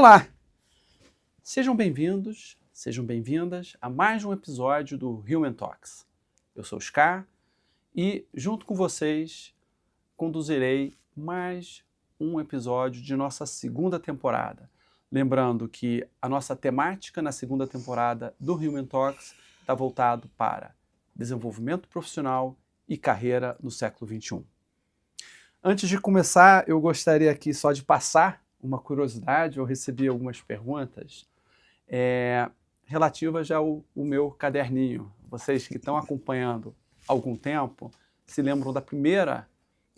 Olá! Sejam bem-vindos, sejam bem-vindas a mais um episódio do Human Talks. Eu sou o Scar e, junto com vocês, conduzirei mais um episódio de nossa segunda temporada. Lembrando que a nossa temática na segunda temporada do Human Talks está voltado para desenvolvimento profissional e carreira no século XXI. Antes de começar, eu gostaria aqui só de passar uma curiosidade. Eu recebi algumas perguntas relativas ao meu caderninho. Vocês que estão acompanhando há algum tempo se lembram da primeira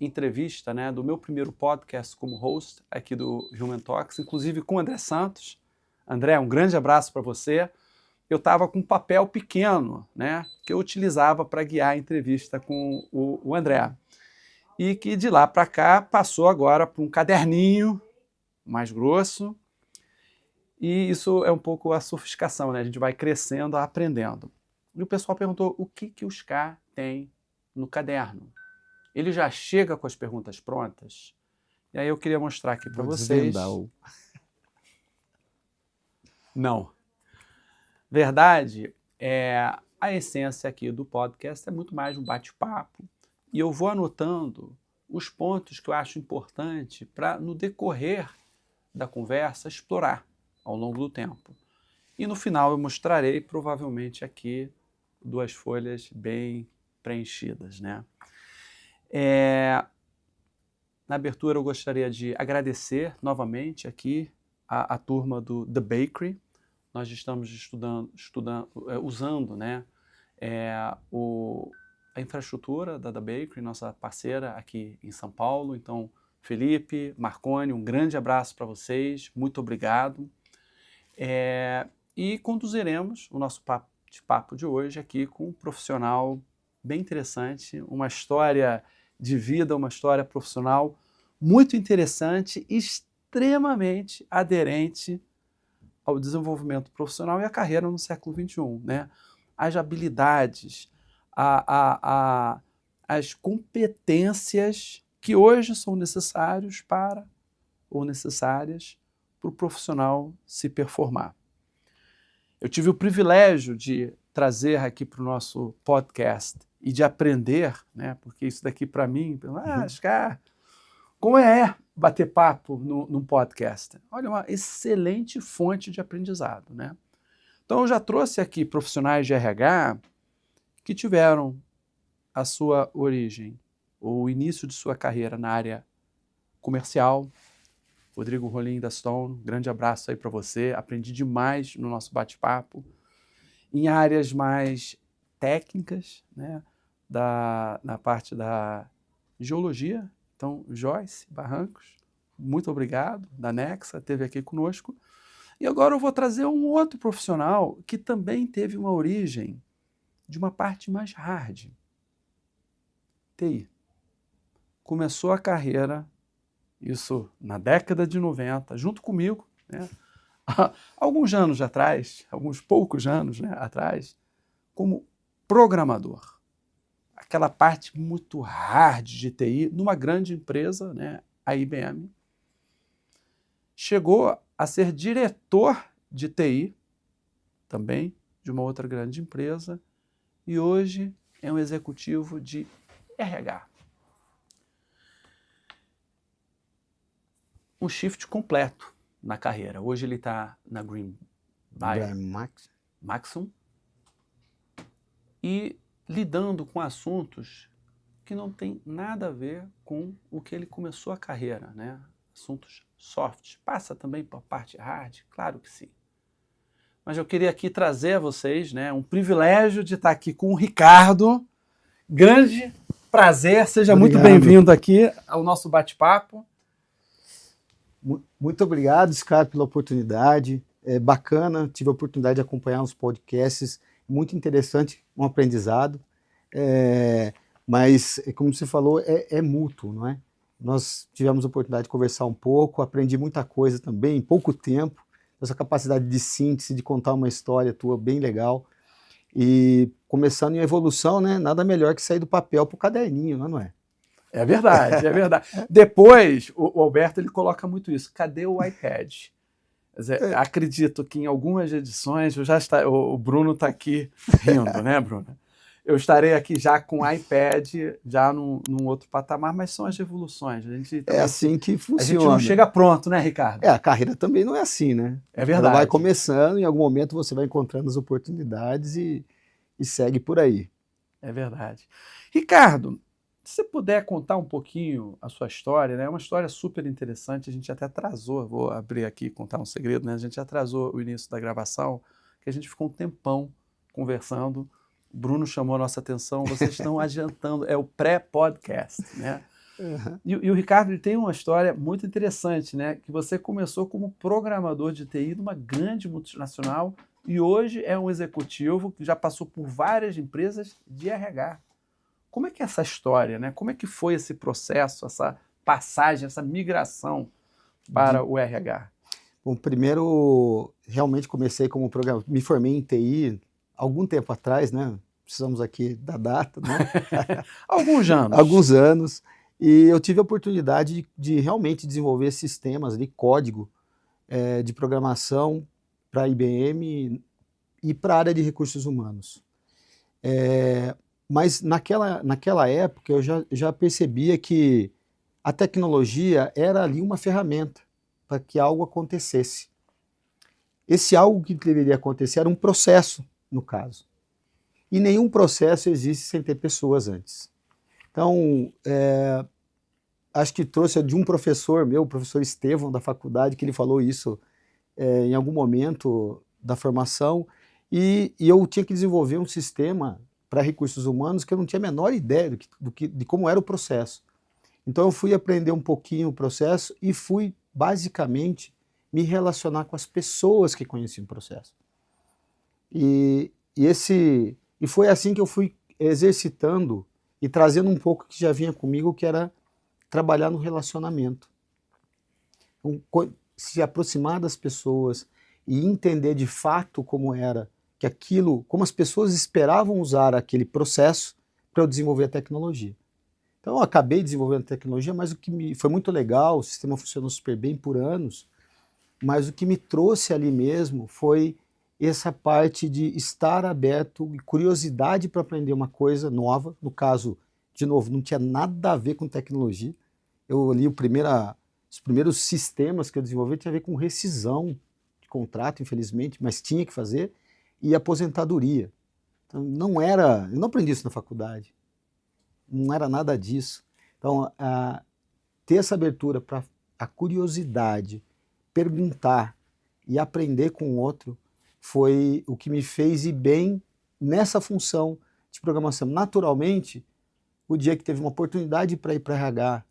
entrevista, né, do meu primeiro podcast como host aqui do Human Talks, inclusive com o André Santos. André, um grande abraço para você. Eu estava com um papel pequeno, né, que eu utilizava para guiar a entrevista com o André. E que de lá para cá passou agora para um caderninho mais grosso. E isso é um pouco a sofisticação, né? A gente vai crescendo, aprendendo. E o pessoal perguntou o que o Scar tem no caderno. Ele já chega com as perguntas prontas? E aí eu queria mostrar aqui para vocês. Não. Verdade, a essência aqui do podcast é muito mais um bate-papo. E eu vou anotando os pontos que eu acho importante para, no decorrer da conversa, explorar ao longo do tempo. E no final eu mostrarei, provavelmente aqui, 2 folhas bem preenchidas, né? Na abertura eu gostaria de agradecer novamente aqui a turma do The Bakery. Nós estamos usando, né, a infraestrutura da The Bakery, nossa parceira aqui em São Paulo. Então, Felipe, Marconi, um grande abraço para vocês, muito obrigado. E conduziremos o nosso papo de hoje aqui com um profissional bem interessante, uma história de vida, uma história profissional muito interessante, extremamente aderente ao desenvolvimento profissional e à carreira no século XXI, né? As habilidades, as competências que hoje são necessárias para o profissional se performar. Eu tive o privilégio de trazer aqui para o nosso podcast e de aprender, né, porque isso daqui para mim, Scar, como é bater papo num podcast? Olha, uma excelente fonte de aprendizado, né? Então eu já trouxe aqui profissionais de RH que tiveram a sua origem, o início de sua carreira na área comercial. Rodrigo Rolim da Stone, grande abraço aí para você. Aprendi demais no nosso bate-papo. Em áreas mais técnicas, né, na parte da geologia. Então, Joyce Barrancos, muito obrigado, da Nexa, esteve aqui conosco. E agora eu vou trazer um outro profissional que também teve uma origem de uma parte mais hard. TI. Começou a carreira, isso na década de 90, junto comigo, né? Alguns anos atrás, alguns poucos anos, né, atrás, como programador. Aquela parte muito hard de TI, numa grande empresa, né, a IBM. Chegou a ser diretor de TI, também de uma outra grande empresa, e hoje é um executivo de RH. Um shift completo na carreira. Hoje ele está na Green Maxum e lidando com assuntos que não tem nada a ver com o que ele começou a carreira, né? Assuntos soft. Passa também para a parte hard? Claro que sim. Mas eu queria aqui trazer a vocês, né, um privilégio de estar aqui com o Ricardo. Grande prazer, seja muito bem-vindo aqui ao nosso bate-papo. Muito obrigado, Scar, pela oportunidade. É bacana, tive a oportunidade de acompanhar uns podcasts, muito interessante, um aprendizado. Mas, como você falou, é mútuo, não é? Nós tivemos a oportunidade de conversar um pouco, aprendi muita coisa também, em pouco tempo. Essa capacidade de síntese, de contar uma história tua bem legal. E começando em evolução, né? Nada melhor que sair do papel para o caderninho, não é? É verdade, é verdade. Depois, o Alberto ele coloca muito isso. Cadê o iPad? Mas acredito que em algumas edições o Bruno está aqui rindo, né, Bruno? Eu estarei aqui já com o iPad, já num outro patamar, mas são as revoluções. É assim que funciona. A gente não chega pronto, né, Ricardo? A carreira também não é assim, né? É verdade. Ela vai começando, em algum momento você vai encontrando as oportunidades e segue por aí. É verdade. Ricardo, se você puder contar um pouquinho a sua história, né? É uma história super interessante, a gente até atrasou, vou abrir aqui e contar um segredo, né? A gente atrasou o início da gravação, que a gente ficou um tempão conversando. O Bruno chamou a nossa atenção, vocês estão adiantando, é o pré-podcast, né? Uhum. E o Ricardo ele tem uma história muito interessante, né? Que você começou como programador de TI numa grande multinacional e hoje é um executivo que já passou por várias empresas de RH. Como é que é essa história, né? Como é que foi esse processo, essa passagem, essa migração para o RH? Bom, primeiro, realmente comecei como programador, me formei em TI algum tempo atrás, né? Precisamos aqui da data, né? Alguns anos. Alguns anos. E eu tive a oportunidade de realmente desenvolver sistemas de código de programação para a IBM e para a área de recursos humanos. Mas naquela época eu já percebia que a tecnologia era ali uma ferramenta para que algo acontecesse. Esse algo que deveria acontecer era um processo, no caso. E nenhum processo existe sem ter pessoas antes. Então, acho que trouxe de um professor meu, o professor Estevão, da faculdade, que ele falou isso em algum momento da formação, e eu tinha que desenvolver um sistema para recursos humanos que eu não tinha a menor ideia de como era o processo. Então eu fui aprender um pouquinho o processo e fui, basicamente, me relacionar com as pessoas que conheciam o processo. E foi assim que eu fui exercitando e trazendo um pouco que já vinha comigo, que era trabalhar no relacionamento. Então, se aproximar das pessoas e entender de fato como era que aquilo, como as pessoas esperavam usar aquele processo para eu desenvolver a tecnologia. Então eu acabei desenvolvendo a tecnologia, mas o que foi muito legal, o sistema funcionou super bem por anos, mas o que me trouxe ali mesmo foi essa parte de estar aberto e curiosidade para aprender uma coisa nova. No caso, de novo, não tinha nada a ver com tecnologia. Eu li os primeiros sistemas que eu desenvolvi tinha a ver com rescisão de contrato, infelizmente, mas tinha que fazer, e aposentadoria. Então, eu não aprendi isso na faculdade. Não era nada disso. Então, ter essa abertura para a curiosidade, perguntar e aprender com o outro foi o que me fez ir bem nessa função de programação. Naturalmente, o dia que teve uma oportunidade para ir para RH,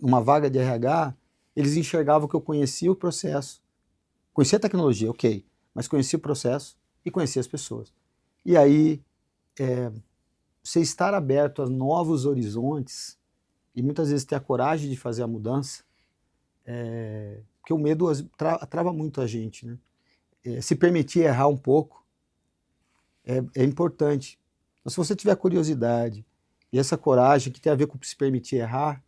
uma vaga de RH, eles enxergavam que eu conhecia o processo, conhecia a tecnologia, ok, mas conhecia o processo e conhecia as pessoas. E aí, você estar aberto a novos horizontes e muitas vezes ter a coragem de fazer a mudança, porque o medo trava muito a gente, né? Se permitir errar um pouco é importante. Então, se você tiver curiosidade e essa coragem que tem a ver com se permitir errar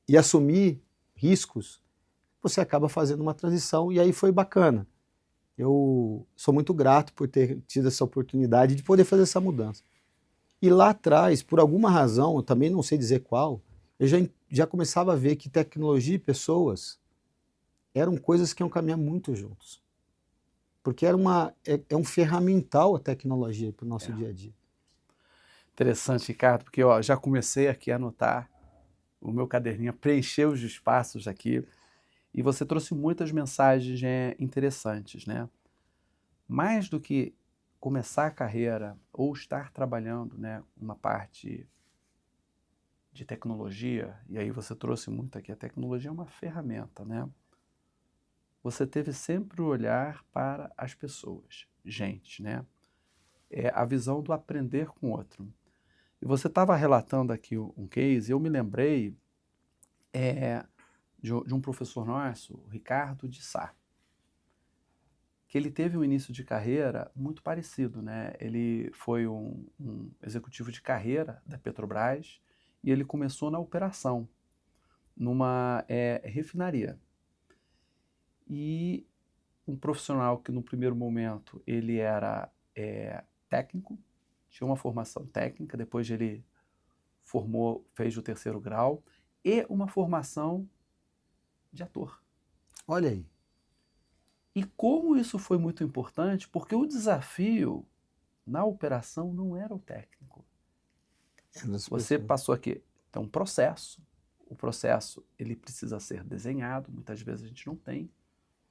e assumir riscos, você acaba fazendo uma transição e aí foi bacana. Eu sou muito grato por ter tido essa oportunidade de poder fazer essa mudança. E lá atrás, por alguma razão, eu também não sei dizer qual, eu já começava a ver que tecnologia e pessoas eram coisas que iam caminhar muito juntos. Porque é um ferramental a tecnologia para o nosso dia a dia. Interessante, Ricardo, porque já comecei aqui a anotar o meu caderninho, a preencher os espaços aqui, e você trouxe muitas mensagens interessantes, né? Mais do que começar a carreira ou estar trabalhando, né, uma parte de tecnologia, e aí você trouxe muito aqui, a tecnologia é uma ferramenta, né? Você teve sempre o olhar para as pessoas, gente, né? É a visão do aprender com o outro. E você estava relatando aqui um case, eu me lembrei de um professor nosso, o Ricardo de Sá, que ele teve um início de carreira muito parecido, né? Ele foi um executivo de carreira da Petrobras e ele começou na operação, numa refinaria. e um profissional que no primeiro momento ele era técnico, tinha uma formação técnica, depois ele fez o 3º grau, e uma formação de ator. Olha aí. E como isso foi muito importante, porque o desafio na operação não era o técnico. Você passou aqui, tem um processo. O processo ele precisa ser desenhado, muitas vezes a gente não tem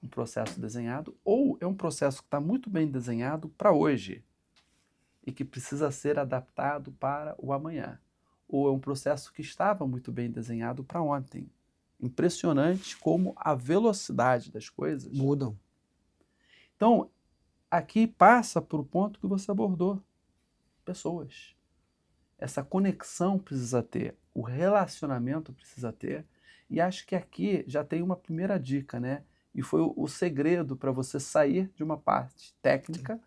um processo desenhado, ou é um processo que está muito bem desenhado para hoje e que precisa ser adaptado para o amanhã, ou é um processo que estava muito bem desenhado para ontem. Impressionante como a velocidade das coisas mudam. Então, aqui passa por o ponto que você abordou. Pessoas. Essa conexão precisa ter, o relacionamento precisa ter, e acho que aqui já tem uma primeira dica, né? E foi o segredo para você sair de uma parte técnica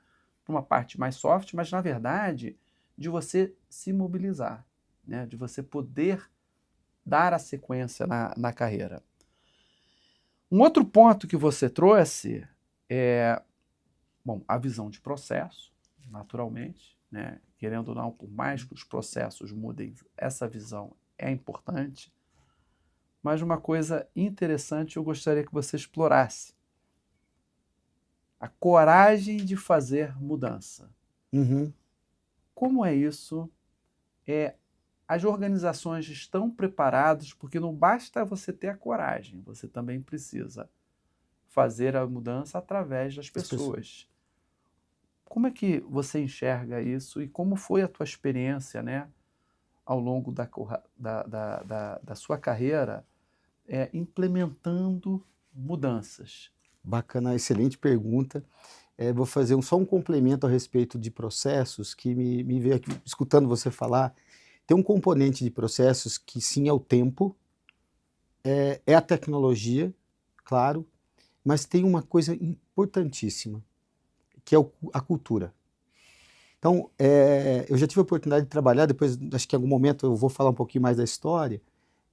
para uma parte mais soft, mas na verdade de você se mobilizar, né? De você poder dar a sequência na carreira. Um outro ponto que você trouxe é, a visão de processo, naturalmente, né? Querendo ou não, por mais que os processos mudem, essa visão é importante. Mas uma coisa interessante eu gostaria que você explorasse. A coragem de fazer mudança. Uhum. Como é isso? As organizações estão preparadas, porque não basta você ter a coragem, você também precisa fazer a mudança através das pessoas. Como é que você enxerga isso e como foi a tua experiência, né, ao longo da sua carreira implementando mudanças? Bacana, excelente pergunta. Vou fazer só um complemento a respeito de processos que me veio aqui, escutando você falar. Tem um componente de processos que sim é o tempo, é a tecnologia, claro, mas tem uma coisa importantíssima, que é a cultura. Então, eu já tive a oportunidade de trabalhar, depois acho que em algum momento eu vou falar um pouquinho mais da história,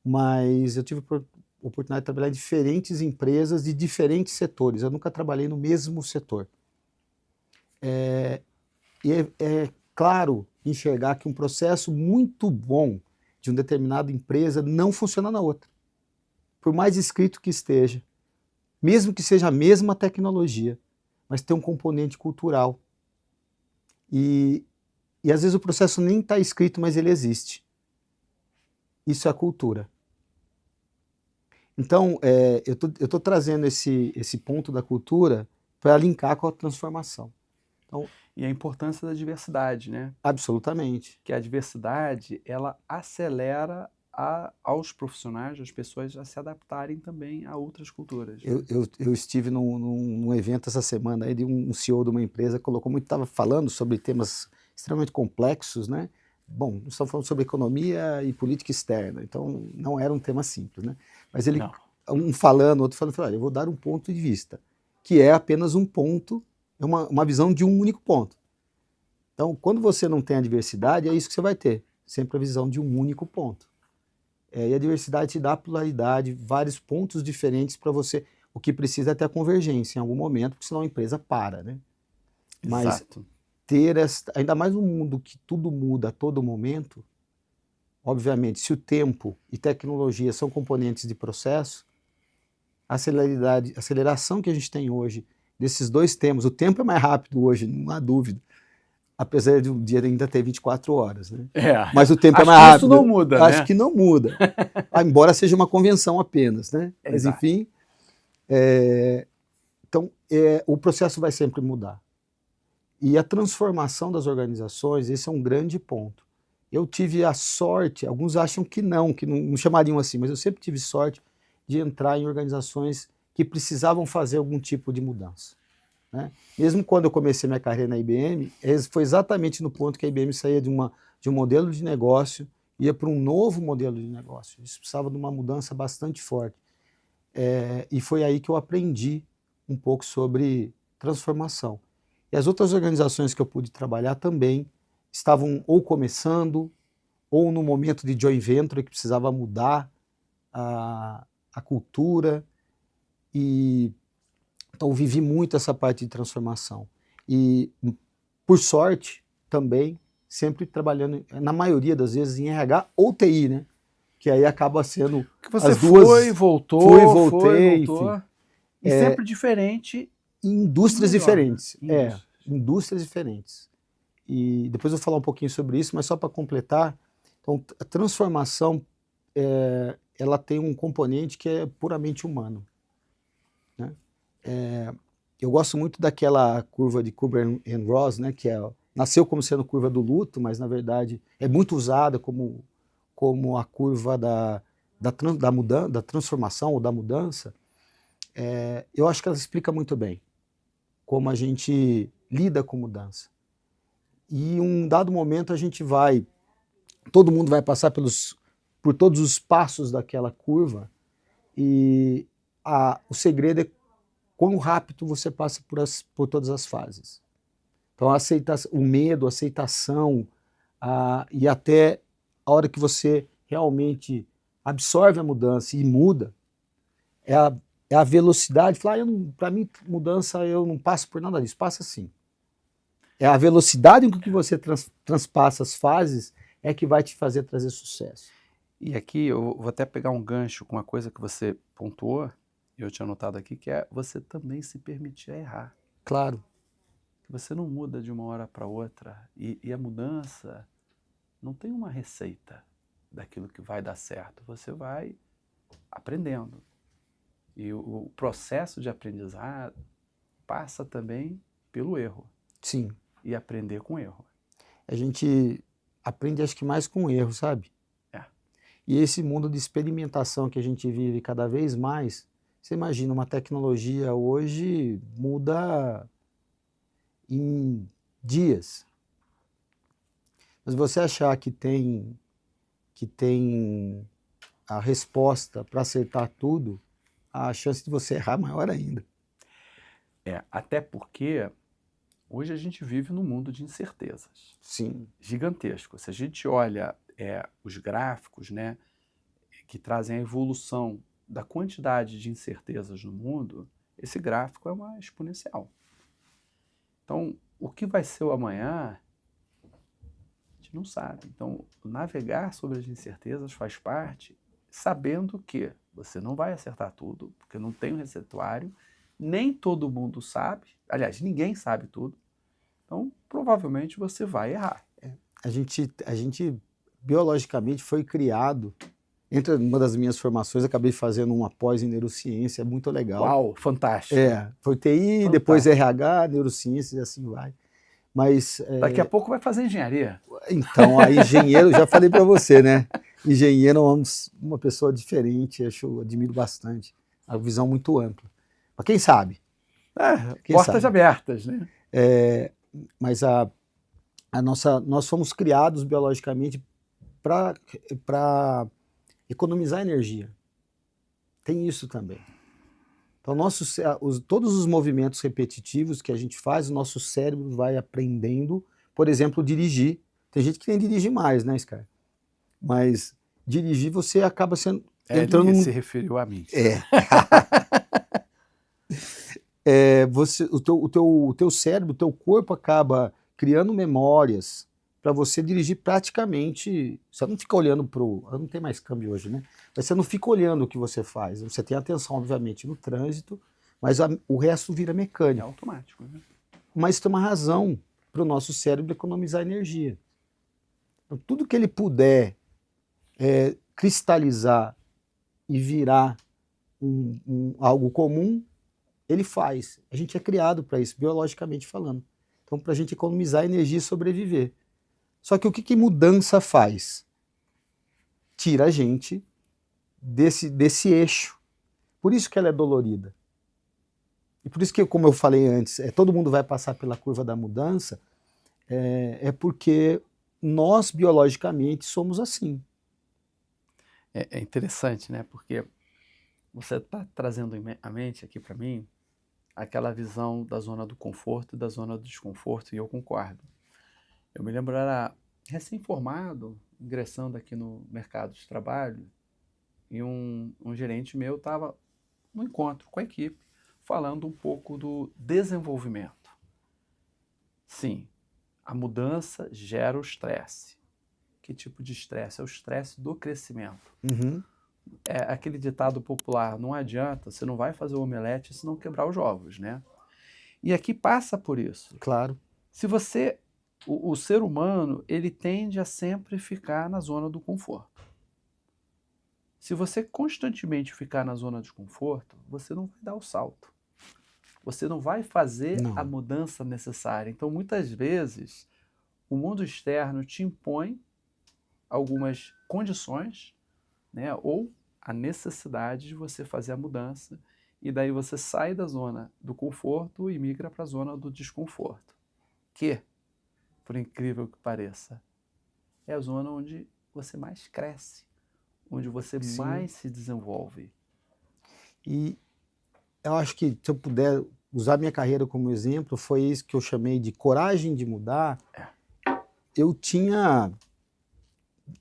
mas eu tive a oportunidade de trabalhar em diferentes empresas de diferentes setores, eu nunca trabalhei no mesmo setor. E é claro enxergar que um processo muito bom de uma determinada empresa não funciona na outra. Por mais escrito que esteja, mesmo que seja a mesma tecnologia, mas tem um componente cultural. E às vezes o processo nem está escrito, mas ele existe. Isso é a cultura. Então, eu estou trazendo esse ponto da cultura para linkar com a transformação. Então, e a importância da diversidade, né? Absolutamente. Que a diversidade, ela acelera aos profissionais, às pessoas, a se adaptarem também a outras culturas. Né? Eu estive num evento essa semana aí de um CEO de uma empresa, estava falando sobre temas extremamente complexos, né? Bom, nós estamos falando sobre economia e política externa, então não era um tema simples, né? Mas ele, um falando, outro falando, olha, eu vou dar um ponto de vista, que é apenas um ponto, é uma visão de um único ponto. Então, quando você não tem a diversidade, é isso que você vai ter, sempre a visão de um único ponto. E a diversidade te dá pluralidade, vários pontos diferentes para você. O que precisa é ter a convergência em algum momento, porque senão a empresa para, né? Mas Exato. ainda mais num mundo que tudo muda a todo momento, obviamente, se o tempo e tecnologia são componentes de processo, a aceleração que a gente tem hoje desses dois temas, o tempo é mais rápido hoje, não há dúvida. Apesar de um dia ainda ter 24 horas, né? Mas o tempo é mais rápido. Isso não muda, Acho que não muda. Embora seja uma convenção apenas, né? Mas enfim, então o processo vai sempre mudar. E a transformação das organizações, esse é um grande ponto. Eu tive a sorte, alguns acham que não chamariam assim, mas eu sempre tive sorte de entrar em organizações que precisavam fazer algum tipo de mudança. Né? Mesmo quando eu comecei minha carreira na IBM, foi exatamente no ponto que a IBM saía de um modelo de negócio, ia para um novo modelo de negócio. Isso precisava de uma mudança bastante forte. E foi aí que eu aprendi um pouco sobre transformação. E as outras organizações que eu pude trabalhar também estavam ou começando, ou no momento de joint venture, que precisava mudar a cultura. E Então, eu vivi muito essa parte de transformação. E, por sorte, também, sempre trabalhando, na maioria das vezes, em RH ou TI, né? Que aí acaba sendo Que você as duas... foi, voltou, Fui, voltei, voltou. enfim. E sempre diferente. Em indústrias melhor, diferentes. né? Indústrias diferentes. E depois eu vou falar um pouquinho sobre isso, mas só para completar, então, a transformação, ela tem um componente que é puramente humano, né? Eu gosto muito daquela curva de Kubler-Ross, né, que nasceu como sendo curva do luto, mas na verdade é muito usada como a curva da transformação ou da mudança. Eu acho que ela explica muito bem como a gente lida com mudança. E em um dado momento todo mundo vai passar por todos os passos daquela curva, e o segredo é quão rápido você passa por todas as fases. Então, o medo, a aceitação, e até a hora que você realmente absorve a mudança e muda, é a velocidade. Para mim, mudança, eu não passo por nada disso. Passa sim. É a velocidade com que você transpassa as fases é que vai te fazer trazer sucesso. E aqui eu vou até pegar um gancho com uma coisa que você pontuou, eu tinha anotado aqui, que é você também se permitir errar. Claro. Você não muda de uma hora para outra. E a mudança não tem uma receita daquilo que vai dar certo. Você vai aprendendo. E o processo de aprendizado passa também pelo erro. Sim. E aprender com erro. A gente aprende, acho que mais com erro, sabe? E esse mundo de experimentação que a gente vive cada vez mais, você imagina, uma tecnologia hoje muda em dias. Mas você achar que tem a resposta para acertar tudo, a chance de você errar é maior ainda. Até porque hoje a gente vive num mundo de incertezas. Sim. Gigantesco. Se a gente olha os gráficos, né, que trazem a evolução da quantidade de incertezas no mundo, esse gráfico é uma exponencial. Então, o que vai ser o amanhã, a gente não sabe. Então, navegar sobre as incertezas faz parte, sabendo que você não vai acertar tudo, porque não tem um receituário, nem todo mundo sabe, aliás, ninguém sabe tudo, então, provavelmente você vai errar. A gente biologicamente foi criado. Entre uma das minhas formações, acabei fazendo uma pós em neurociência, é muito legal. Uau, fantástico. Foi TI, fantástico. Depois RH, neurociência e assim vai. Mas daqui a pouco vai fazer engenharia. Então, a engenheiro, já falei para você, né? Engenheiro é uma pessoa diferente, admiro bastante. A visão muito ampla. Mas quem sabe? Portas abertas, né? Mas nós fomos criados biologicamente para economizar energia. Tem isso também. Então, todos os movimentos repetitivos que a gente faz, o nosso cérebro vai aprendendo, por exemplo, dirigir. Tem gente que nem dirige mais, né, Scar? Mas dirigir você acaba entrando... Ele se referiu a mim. O teu cérebro, o teu corpo acaba criando memórias para você dirigir praticamente. Você não fica olhando não tem mais câmbio hoje, né? Mas você não fica olhando o que você faz. Você tem atenção, obviamente, no trânsito, mas o resto vira mecânico. É automático, né? Mas tem uma razão para o nosso cérebro economizar energia. Então, tudo que ele puder cristalizar e virar algo comum, ele faz. A gente é criado para isso, biologicamente falando. Então, para a gente economizar energia e sobreviver. Só que o que mudança faz? Tira a gente desse eixo. Por isso que ela é dolorida. E por isso que, como eu falei antes, todo mundo vai passar pela curva da mudança, porque nós, biologicamente, somos assim. É interessante, né? Porque você está trazendo à mente aqui para mim aquela visão da zona do conforto e da zona do desconforto, e eu concordo. Eu me lembro, era recém-formado, ingressando aqui no mercado de trabalho, e um gerente meu estava no encontro com a equipe, falando um pouco do desenvolvimento. Sim, a mudança gera o estresse. Que tipo de estresse? É o estresse do crescimento. Uhum. É aquele ditado popular, não adianta, você não vai fazer o omelete se não quebrar os ovos, né? E aqui passa por isso. Claro. Se você, o ser humano, ele tende a sempre ficar na zona do conforto. Se você constantemente ficar na zona de conforto, você não vai dar o salto. Você não vai fazer a Não. mudança necessária. Então, muitas vezes, o mundo externo te impõe algumas condições, né, ou a necessidade de você fazer a mudança, e daí você sai da zona do conforto e migra para a zona do desconforto, que, por incrível que pareça, é a zona onde você mais cresce, onde você Sim. mais se desenvolve. E eu acho que, se eu puder usar minha carreira como exemplo, foi isso que eu chamei de coragem de mudar. Eu tinha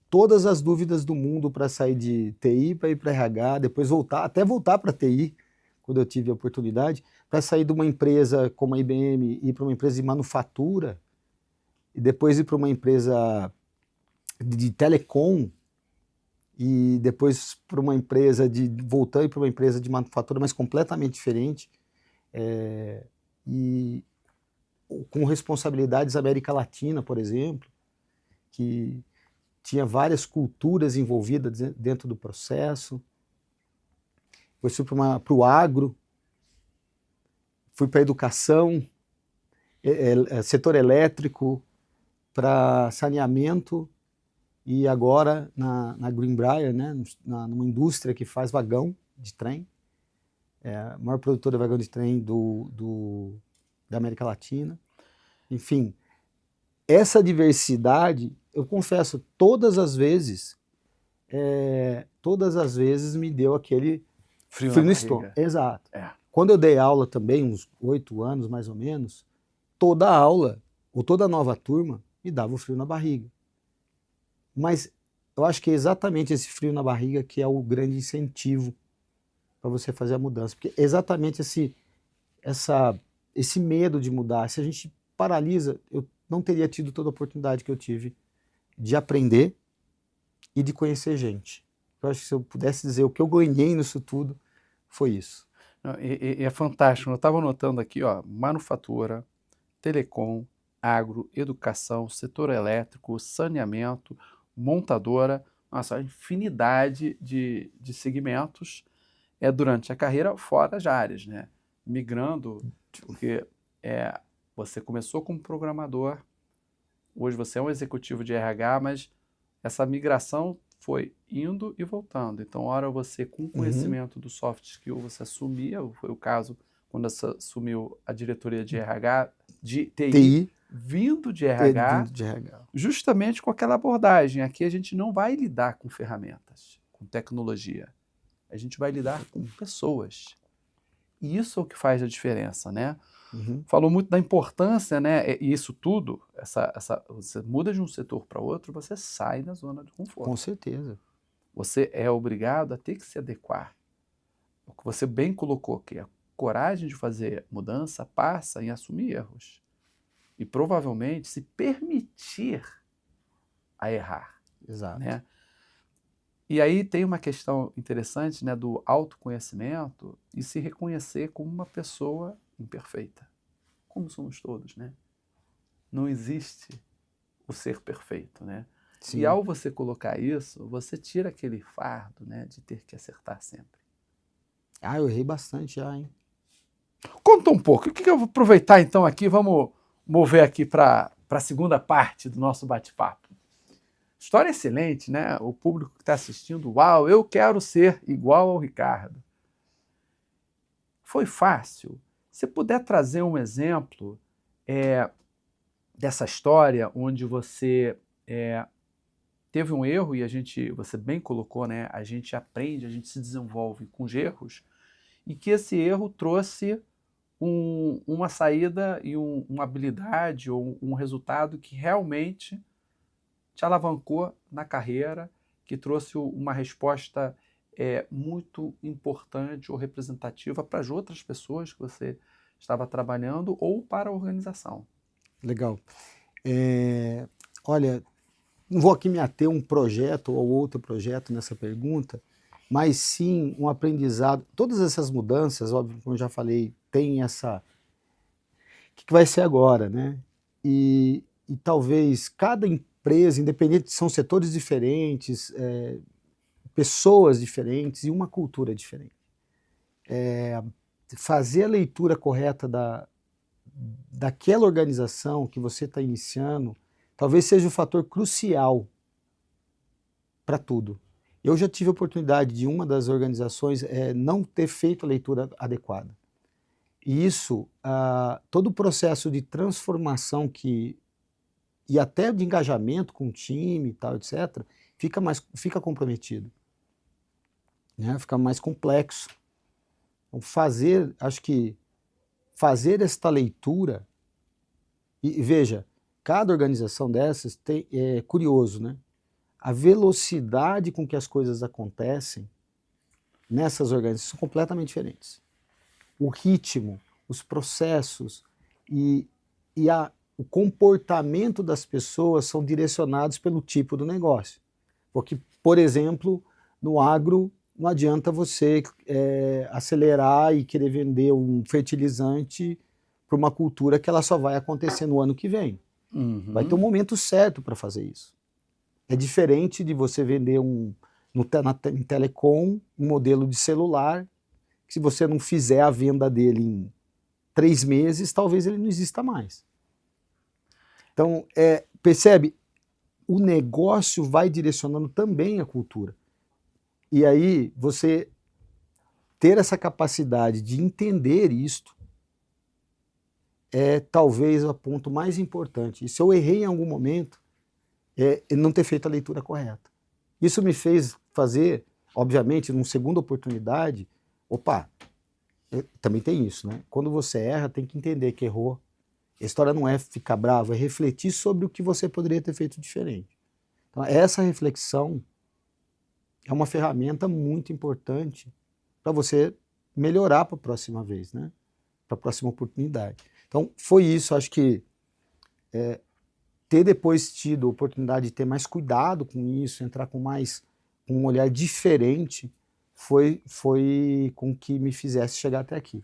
todas as dúvidas do mundo para sair de TI para ir para RH, depois até voltar para TI, quando eu tive a oportunidade, para sair de uma empresa como a IBM e ir para uma empresa de manufatura, e depois ir para uma empresa de telecom, e depois para uma empresa voltar para uma empresa de manufatura, mas completamente diferente, e com responsabilidades América Latina, por exemplo, que tinha várias culturas envolvidas dentro do processo. Depois fui para o agro, fui para a educação, setor elétrico, para saneamento, e agora na Greenbrier, né, numa indústria que faz vagão de trem, a maior produtora de vagão de trem da América Latina. Enfim, essa diversidade, eu confesso, todas as vezes me deu aquele Frio frio na no estômago. barriga. Exato. É. Quando eu dei aula também, uns 8 anos mais ou menos, toda aula, ou toda nova turma, me dava o frio na barriga. Mas eu acho que é exatamente esse frio na barriga que é o grande incentivo para você fazer a mudança. Porque é exatamente esse medo de mudar. Se a gente paralisa, eu não teria tido toda a oportunidade que eu tive de aprender e de conhecer gente. Eu acho que se eu pudesse dizer o que eu ganhei nisso tudo, foi isso. E é fantástico. Eu estava anotando aqui, ó, manufatura, telecom, agro, educação, setor elétrico, saneamento, montadora, nossa, a infinidade de segmentos durante a carreira fora as áreas, né? Migrando, porque você começou como programador, hoje você é um executivo de RH, mas essa migração foi indo e voltando. Então, hora você, com conhecimento do soft skill, você assumia, foi o caso quando você assumiu a diretoria de RH, de TI. Vindo de RH, justamente com aquela abordagem. Aqui a gente não vai lidar com ferramentas, com tecnologia. A gente vai lidar com pessoas. E isso é o que faz a diferença, né? Falou muito da importância, né? E isso tudo, você muda de um setor para outro, você sai da zona de conforto. Com certeza. Você é obrigado a ter que se adequar. O que você bem colocou, que a coragem de fazer mudança passa em assumir erros. E provavelmente se permitir a errar. Exato. Né? E aí tem uma questão interessante, né, do autoconhecimento e se reconhecer como uma pessoa imperfeita. Como somos todos, né? Não existe o ser perfeito, né? Sim. E ao você colocar isso, você tira aquele fardo, né, de ter que acertar sempre. Eu errei bastante já, hein? Conta um pouco. O que eu vou aproveitar então aqui, vamos mover aqui para a segunda parte do nosso bate-papo. História excelente, né? O público que está assistindo, uau, eu quero ser igual ao Ricardo. Foi fácil? Se puder trazer um exemplo dessa história onde você teve um erro e você bem colocou, né? A gente aprende, a gente se desenvolve com os erros e que esse erro trouxe uma saída e uma habilidade ou um resultado que realmente te alavancou na carreira, que trouxe uma resposta é muito importante ou representativa para as outras pessoas que você estava trabalhando ou para a organização? Legal. Olha, não vou aqui me ater a um projeto ou outro projeto nessa pergunta, mas sim um aprendizado. Todas essas mudanças, óbvio, como eu já falei, tem essa... O que vai ser agora, né? E talvez cada empresa, independente, são setores diferentes, pessoas diferentes e uma cultura diferente. Fazer a leitura correta daquela organização que você está iniciando, talvez seja o fator crucial para tudo. Eu já tive a oportunidade de uma das organizações não ter feito a leitura adequada. E isso, todo o processo de transformação e até de engajamento com o time e tal, etc., fica comprometido, né? Fica mais complexo. Então, acho que fazer esta leitura, e veja, cada organização dessas é curioso, né? A velocidade com que as coisas acontecem nessas organizações são completamente diferentes. O ritmo, os processos e o comportamento das pessoas são direcionados pelo tipo do negócio. Porque, por exemplo, no agro, não adianta você acelerar e querer vender um fertilizante para uma cultura que ela só vai acontecer no ano que vem. Uhum. Vai ter um momento certo para fazer isso. É diferente de você vender em telecom um modelo de celular, que se você não fizer a venda dele em 3 meses, talvez ele não exista mais. Então, percebe? O negócio vai direcionando também a cultura. E aí, você ter essa capacidade de entender isto é talvez o ponto mais importante. E se eu errei em algum momento, não ter feito a leitura correta. Isso me fez fazer, obviamente, numa segunda oportunidade, também tem isso, né? Quando você erra, tem que entender que errou. A história não é ficar bravo, é refletir sobre o que você poderia ter feito diferente. Então, essa reflexão é uma ferramenta muito importante para você melhorar para a próxima vez, né? Para a próxima oportunidade. Então, foi isso. Acho que ter depois tido a oportunidade de ter mais cuidado com isso, entrar com um olhar diferente, foi com que me fizesse chegar até aqui.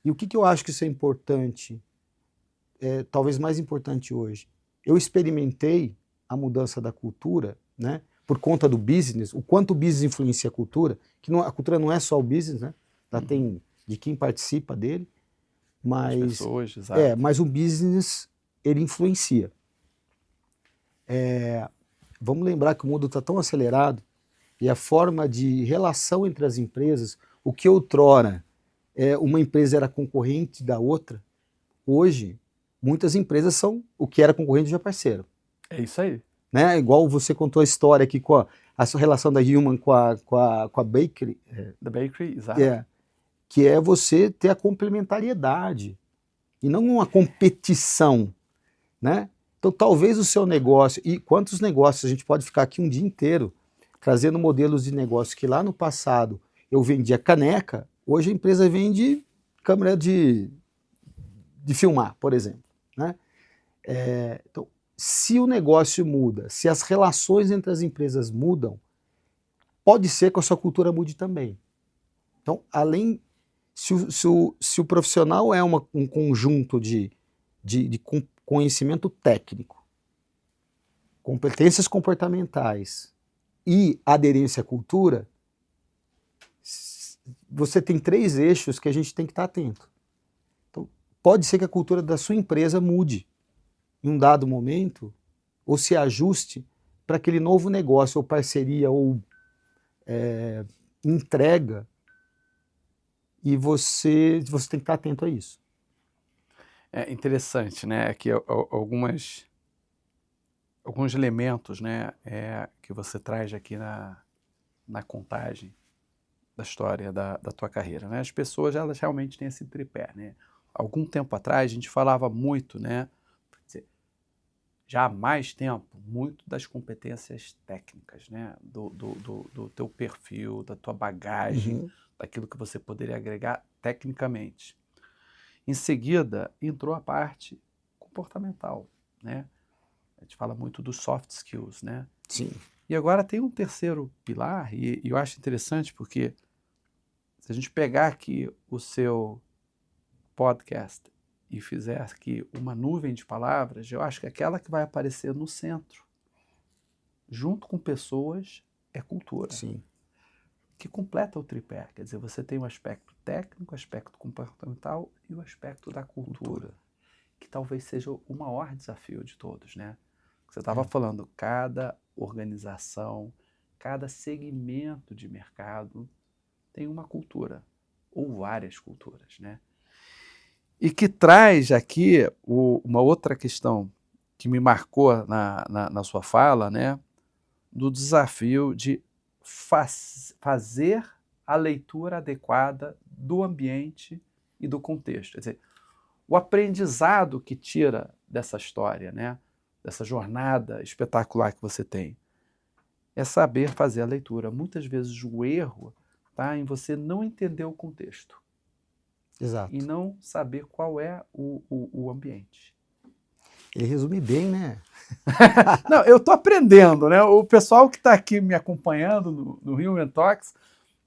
E o que eu acho que isso é importante, talvez mais importante hoje? Eu experimentei a mudança da cultura, né, por conta do business, o quanto o business influencia a cultura, que a cultura não é só o business, né, ela tem de quem participa dele, mas, as pessoas, exato. Mas o business, ele influencia. Vamos lembrar que o mundo está tão acelerado e a forma de relação entre as empresas, o que outrora uma empresa era concorrente da outra, hoje muitas empresas são o que era concorrente já parceiro. É isso aí. Né? Igual você contou a história aqui com a sua relação da Human com a Bakery. Da Bakery, exato. Que é você ter a complementariedade e não uma competição, né? Então talvez o seu negócio, e quantos negócios, a gente pode ficar aqui um dia inteiro trazendo modelos de negócio que lá no passado eu vendia caneca, hoje a empresa vende câmera de filmar, por exemplo, né? Então, se o negócio muda, se as relações entre as empresas mudam, pode ser que a sua cultura mude também. Então, se o profissional é um conjunto de conhecimento técnico, competências comportamentais e aderência à cultura, você tem 3 eixos que a gente tem que estar atento. Então, pode ser que a cultura da sua empresa mude em um dado momento, ou se ajuste para aquele novo negócio, ou parceria, ou entrega, e você tem que estar atento a isso. É interessante, né? Aqui alguns elementos, né, que você traz aqui na contagem da história da tua carreira, né? As pessoas, elas realmente têm esse tripé, né? Algum tempo atrás a gente falava muito, né? já há mais tempo, muito das competências técnicas, né? Do teu perfil, da tua bagagem, daquilo que você poderia agregar tecnicamente. Em seguida, entrou a parte comportamental, né? A gente fala muito dos soft skills, né? Sim. E agora tem um terceiro pilar, e eu acho interessante porque se a gente pegar aqui o seu podcast e fizer aqui uma nuvem de palavras, eu acho que aquela que vai aparecer no centro, junto com pessoas, é cultura. Sim. Que completa o tripé. Quer dizer, você tem o aspecto técnico, o aspecto comportamental e o aspecto da cultura, que talvez seja o maior desafio de todos, né? Você estava falando, cada organização, cada segmento de mercado tem uma cultura, ou várias culturas, né? E que traz aqui uma outra questão que me marcou na sua fala, né? Do desafio de fazer a leitura adequada do ambiente e do contexto. Quer dizer, o aprendizado que tira dessa história, né? Dessa jornada espetacular que você tem, é saber fazer a leitura. Muitas vezes o erro está em você não entender o contexto. Exato. E não saber qual é o ambiente. Ele resume bem, né? Não, eu estou aprendendo, né? O pessoal que está aqui me acompanhando no Human Talks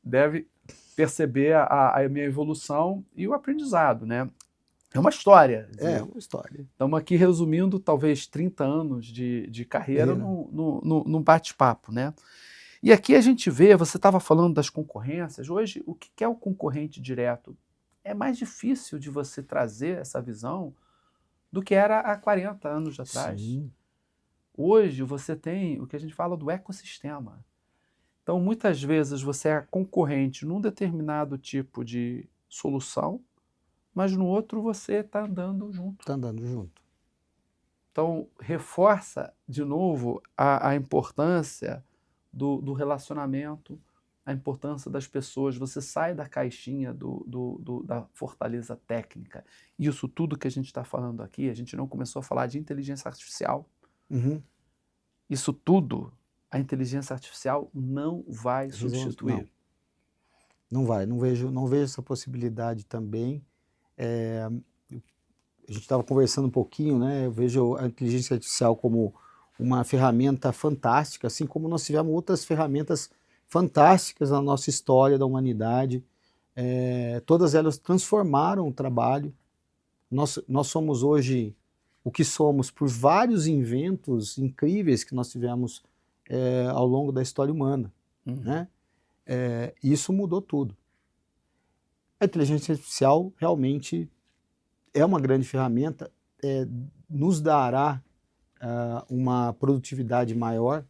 deve perceber a minha evolução e o aprendizado, né? É uma história. É uma história. Estamos aqui resumindo talvez 30 anos de carreira num bate-papo, né? E aqui a gente vê, você estava falando das concorrências, hoje o que é o concorrente direto? É mais difícil de você trazer essa visão do que era há 40 anos atrás. Sim. Hoje você tem o que a gente fala do ecossistema. Então, muitas vezes você é concorrente num determinado tipo de solução, mas no outro você está andando junto. Está andando junto. Então, reforça de novo a importância do relacionamento, a importância das pessoas. Você sai da caixinha da fortaleza técnica. Isso tudo que a gente está falando aqui, a gente não começou a falar de inteligência artificial. Isso tudo, a inteligência artificial não vai substituir. Não vai, não vejo essa possibilidade também. A gente estava conversando um pouquinho, né? Eu vejo a inteligência artificial como uma ferramenta fantástica, assim como nós tivemos outras ferramentas fantásticas na nossa história da humanidade. Todas elas transformaram o trabalho. Nós somos hoje o que somos por vários inventos incríveis que nós tivemos ao longo da história humana, né? Isso mudou tudo. A inteligência artificial realmente é uma grande ferramenta, nos dará uma produtividade maior,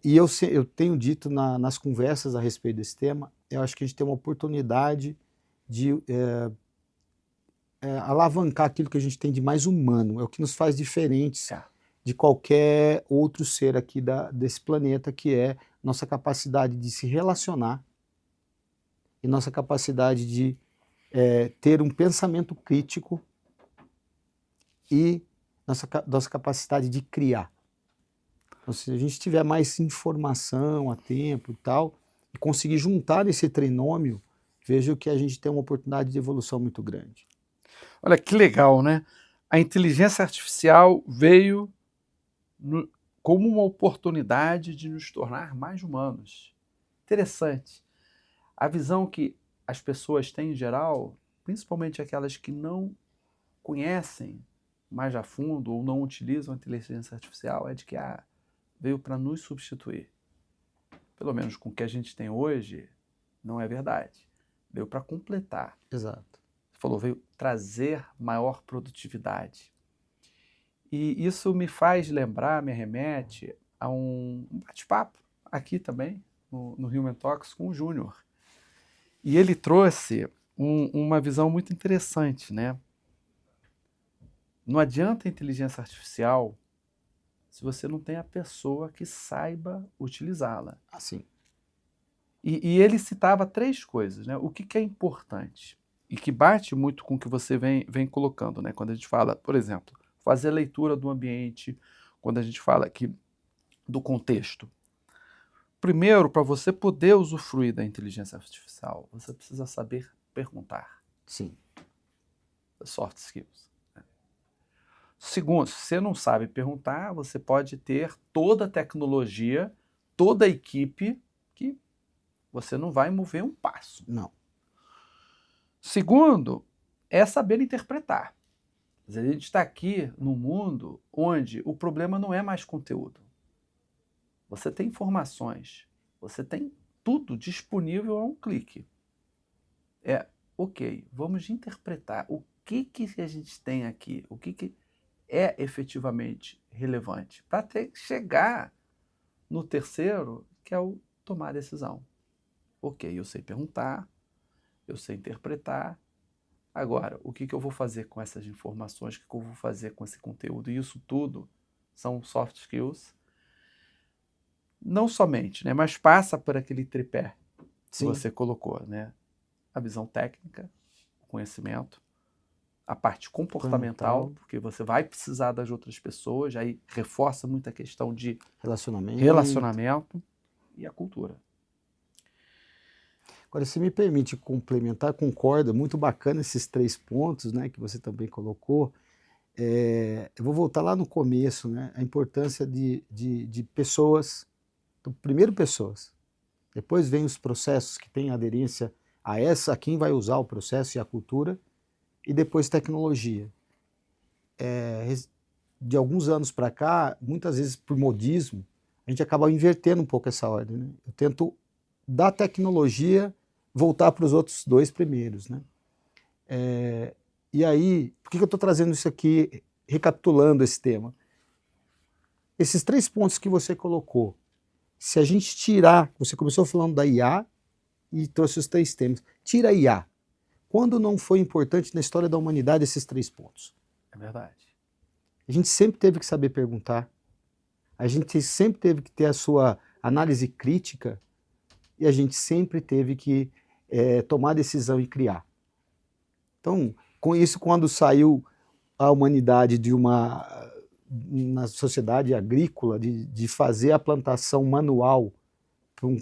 e eu tenho dito nas conversas a respeito desse tema, eu acho que a gente tem uma oportunidade de alavancar aquilo que a gente tem de mais humano, é o que nos faz diferentes de qualquer outro ser aqui desse planeta, que é nossa capacidade de se relacionar e nossa capacidade de ter um pensamento crítico e nossa capacidade de criar. Então, se a gente tiver mais informação a tempo e tal, e conseguir juntar esse trinômio, vejo que a gente tem uma oportunidade de evolução muito grande. Olha que legal, né? A inteligência artificial veio como uma oportunidade de nos tornar mais humanos. Interessante. A visão que as pessoas têm em geral, principalmente aquelas que não conhecem mais a fundo ou não utilizam a inteligência artificial, é de que veio para nos substituir. Pelo menos com o que a gente tem hoje, não é verdade. Veio para completar. Exato. Você falou, veio trazer maior produtividade. E isso me faz lembrar, me remete a um bate-papo aqui também, no Human Talks, com o Júnior. E ele trouxe uma visão muito interessante, né? Não adianta a inteligência artificial se você não tem a pessoa que saiba utilizá-la. Assim. E ele citava 3 coisas, né? O que é importante e que bate muito com o que você vem colocando, né? Quando a gente fala, por exemplo, fazer leitura do ambiente, quando a gente fala aqui do contexto. Primeiro, para você poder usufruir da inteligência artificial, você precisa saber perguntar. Sim. Soft skills. Segundo, se você não sabe perguntar, você pode ter toda a tecnologia, toda a equipe, que você não vai mover um passo. Não. Segundo, é saber interpretar. A gente está aqui num mundo onde o problema não é mais conteúdo. Você tem informações, você tem tudo disponível a um clique. Ok, vamos interpretar o que a gente tem aqui, o que é efetivamente relevante, para chegar no terceiro, que é o tomar decisão. Ok, eu sei perguntar, eu sei interpretar. Agora, o que eu vou fazer com essas informações, o que eu vou fazer com esse conteúdo? E isso tudo são soft skills. Não somente, né, mas passa por aquele tripé que você colocou, né? A visão técnica, o conhecimento, a parte comportamental, porque você vai precisar das outras pessoas, aí reforça muito a questão de relacionamento e a cultura. Agora, se me permite complementar, concordo, muito bacana esses 3 pontos, né, que você também colocou. Eu vou voltar lá no começo, né, a importância de pessoas, então, primeiro pessoas, depois vem os processos que têm aderência a quem vai usar o processo e a cultura, e depois tecnologia. De alguns anos para cá, muitas vezes por modismo, a gente acaba invertendo um pouco essa ordem, né? Eu tento, da tecnologia, voltar para os outros 2 primeiros, né? E aí, por que eu estou trazendo isso aqui, recapitulando esse tema? Esses 3 pontos que você colocou, se a gente tirar, você começou falando da IA e trouxe os 3 temas, tira a IA. Quando não foi importante na história da humanidade esses 3 pontos? É verdade. A gente sempre teve que saber perguntar, a gente sempre teve que ter a sua análise crítica e a gente sempre teve que tomar decisão e criar. Então, com isso, quando saiu a humanidade na sociedade agrícola, de fazer a plantação manual para um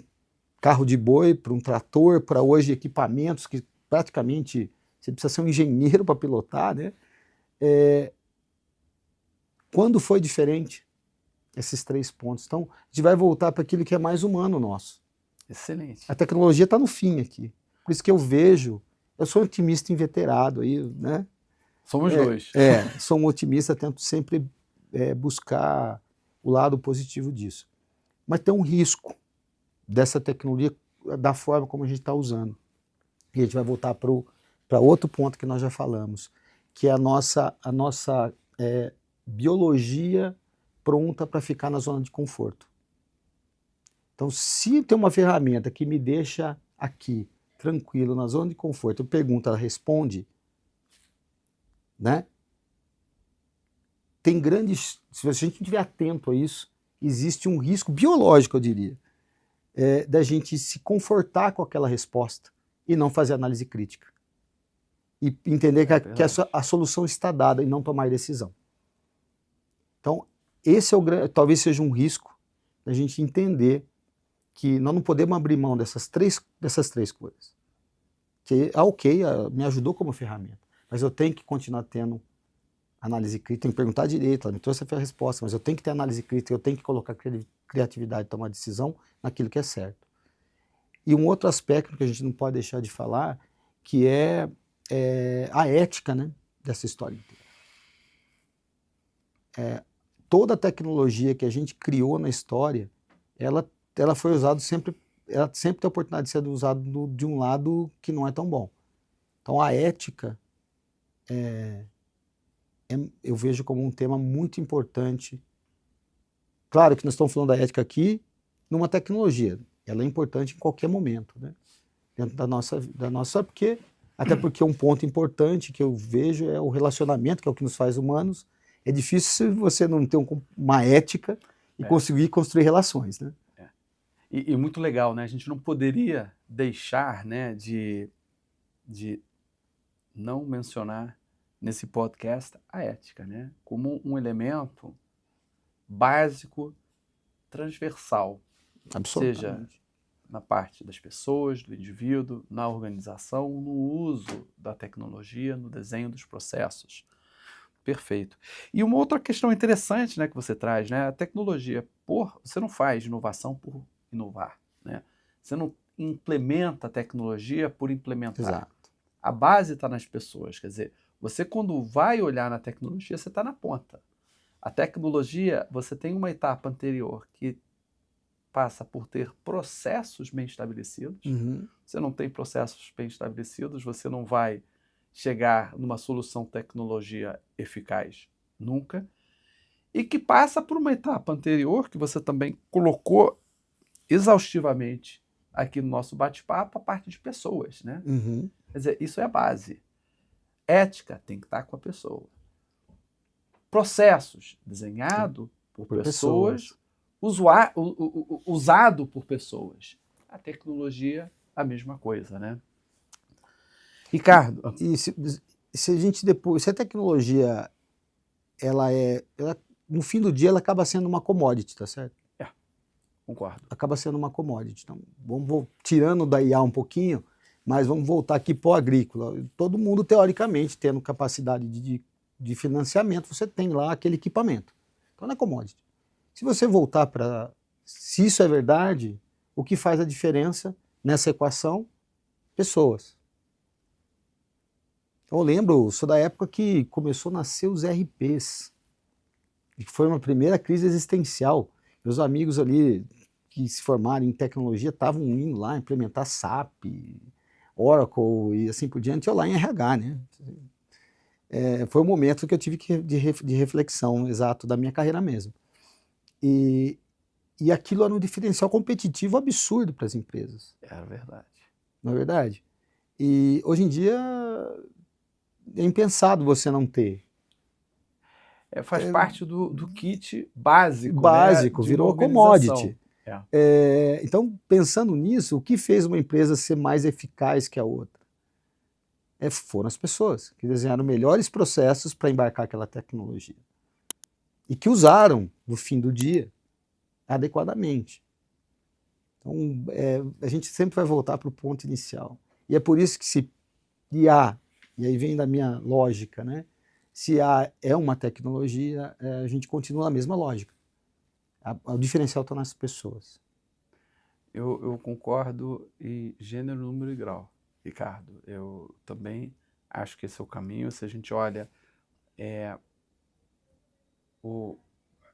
carro de boi, para um trator, para hoje equipamentos que praticamente você precisa ser um engenheiro para pilotar, né? Quando foi diferente esses 3 pontos? Então, a gente vai voltar para aquilo que é mais humano nosso. Excelente. A tecnologia está no fim aqui. Por isso que eu sou um otimista inveterado aí, né? Somos dois. Sou um otimista, tento sempre buscar o lado positivo disso. Mas tem um risco dessa tecnologia, da forma como a gente está usando. E a gente vai voltar para outro ponto que nós já falamos, que é a nossa biologia pronta para ficar na zona de conforto. Então, se tem uma ferramenta que me deixa aqui, tranquilo, na zona de conforto, eu pergunto, ela responde, né? Tem grandes... Se a gente não estiver atento a isso, existe um risco biológico, eu diria, da gente se confortar com aquela resposta e não fazer análise crítica. E entender que a solução está dada e não tomar decisão. Então, esse talvez seja um risco da gente entender que nós não podemos abrir mão dessas três coisas. Que, me ajudou como ferramenta, mas eu tenho que continuar tendo análise crítica, tenho que perguntar direito, ela me trouxe a resposta, mas eu tenho que ter análise crítica, eu tenho que colocar criatividade e tomar decisão naquilo que é certo. E um outro aspecto que a gente não pode deixar de falar, que é a ética, né, dessa história inteira. Toda a tecnologia que a gente criou na história, ela foi usada ela sempre tem a oportunidade de ser usada de um lado que não é tão bom. Então a ética eu vejo como um tema muito importante. Claro que nós estamos falando da ética aqui numa tecnologia, ela é importante em qualquer momento, né? Dentro da nossa até porque um ponto importante que eu vejo é o relacionamento, que é o que nos faz humanos. É difícil se você não ter uma ética e conseguir construir relações, né? E muito legal, né? A gente não poderia deixar, né, de não mencionar nesse podcast a ética, né? Como um elemento básico, transversal, seja Absolutamente. na parte das pessoas, do indivíduo, na organização, no uso da tecnologia, no desenho dos processos. Perfeito. E uma outra questão interessante, né, que você traz, né, a tecnologia, você não faz inovação por inovar, né? Você não implementa a tecnologia por implementar. Exato. A base está nas pessoas, quer dizer, você quando vai olhar na tecnologia, você está na ponta. A tecnologia, você tem uma etapa anterior que passa por ter processos bem estabelecidos. Uhum. Você não tem processos bem estabelecidos, você não vai chegar numa solução tecnologia eficaz nunca. E que passa por uma etapa anterior, que você também colocou exaustivamente aqui no nosso bate-papo, a parte de pessoas, né? Uhum. Quer dizer, isso é a base. Ética tem que estar com a pessoa. Processos desenhado por pessoas, usado por pessoas. A tecnologia, a mesma coisa, né? Ricardo. E se a gente depois, se a tecnologia, ela no fim do dia, ela acaba sendo uma commodity, tá certo? Concordo. Acaba sendo uma commodity. Então, tirando da IA um pouquinho, mas vamos voltar aqui para o agrícola. Todo mundo, teoricamente, tendo capacidade de financiamento, você tem lá aquele equipamento. Então, não é commodity. Se você voltar para... Se isso é verdade, o que faz a diferença nessa equação? Pessoas. Eu lembro, sou da época que começou a nascer os RPs. E foi uma primeira crise existencial. Meus amigos ali que se formaram em tecnologia estavam indo lá implementar SAP, Oracle e assim por diante, eu lá em RH, né? Foi o momento que eu tive de reflexão exato da minha carreira mesmo. E aquilo era um diferencial competitivo absurdo para as empresas. Era verdade. Não é verdade? E hoje em dia é impensável você não ter. Faz parte do kit básico, Básico, né, de virou uma organização. commodity. Então, pensando nisso, o que fez uma empresa ser mais eficaz que a outra? Foram as pessoas que desenharam melhores processos para embarcar aquela tecnologia e que usaram, no fim do dia, adequadamente. Então, a gente sempre vai voltar para o ponto inicial. E é por isso que se IA, e aí vem da minha lógica, né? Se IA é uma tecnologia, a gente continua na mesma lógica. O diferencial está nas pessoas. Eu concordo em gênero, número e grau, Ricardo. Eu também acho que esse é o caminho. Se a gente olha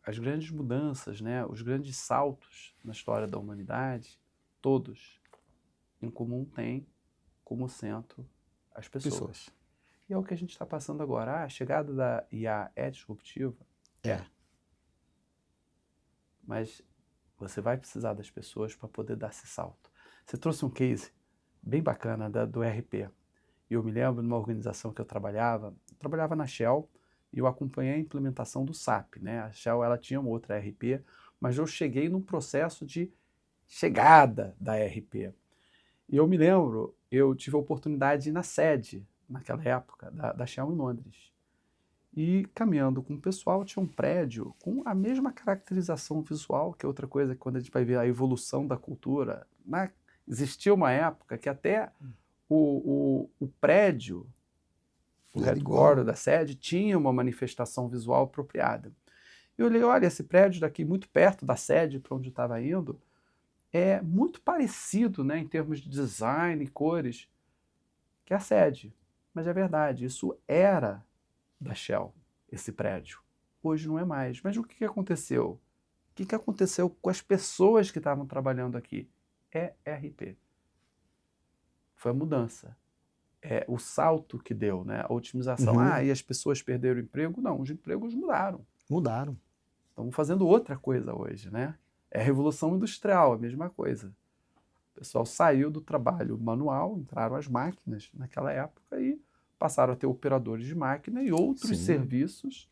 as grandes mudanças, né, os grandes saltos na história da humanidade, todos em comum têm como centro as pessoas. E é o que a gente está passando agora. A chegada da IA é disruptiva? Mas você vai precisar das pessoas para poder dar esse salto. Você trouxe um case bem bacana do RP. E eu me lembro de uma organização que eu trabalhava na Shell, e eu acompanhei a implementação do SAP, né? A Shell, ela tinha uma outra RP, mas eu cheguei num processo de chegada da RP. E eu me lembro, eu tive a oportunidade de ir na sede, naquela época, da Shell em Londres. E caminhando com o pessoal, tinha um prédio com a mesma caracterização visual, que é outra coisa que quando a gente vai ver a evolução da cultura, existia uma época que até o prédio, o headquarter da sede, tinha uma manifestação visual apropriada. Eu olhei, olha, esse prédio daqui muito perto da sede, para onde eu estava indo, é muito parecido, né, em termos de design e cores, que a sede. Mas é verdade, isso era da Shell, esse prédio. Hoje não é mais. Mas o que aconteceu? O que aconteceu com as pessoas que estavam trabalhando aqui? RP. Foi a mudança. O salto que deu, né? A otimização. E as pessoas perderam o emprego? Não, os empregos mudaram. Mudaram. Estamos fazendo outra coisa hoje, né? É a revolução industrial, a mesma coisa. O pessoal saiu do trabalho manual, entraram as máquinas naquela época e passaram a ter operadores de máquina e outros serviços,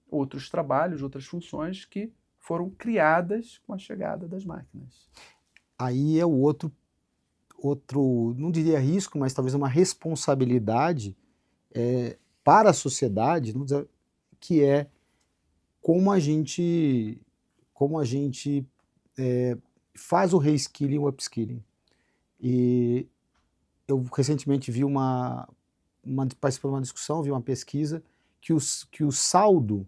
outros trabalhos, outras funções que foram criadas com a chegada das máquinas. Aí é o outro, não diria risco, mas talvez uma responsabilidade para a sociedade, vamos dizer, que é como a gente faz o reskilling e o upskilling. E eu recentemente vi participando de uma discussão, vi uma pesquisa que o saldo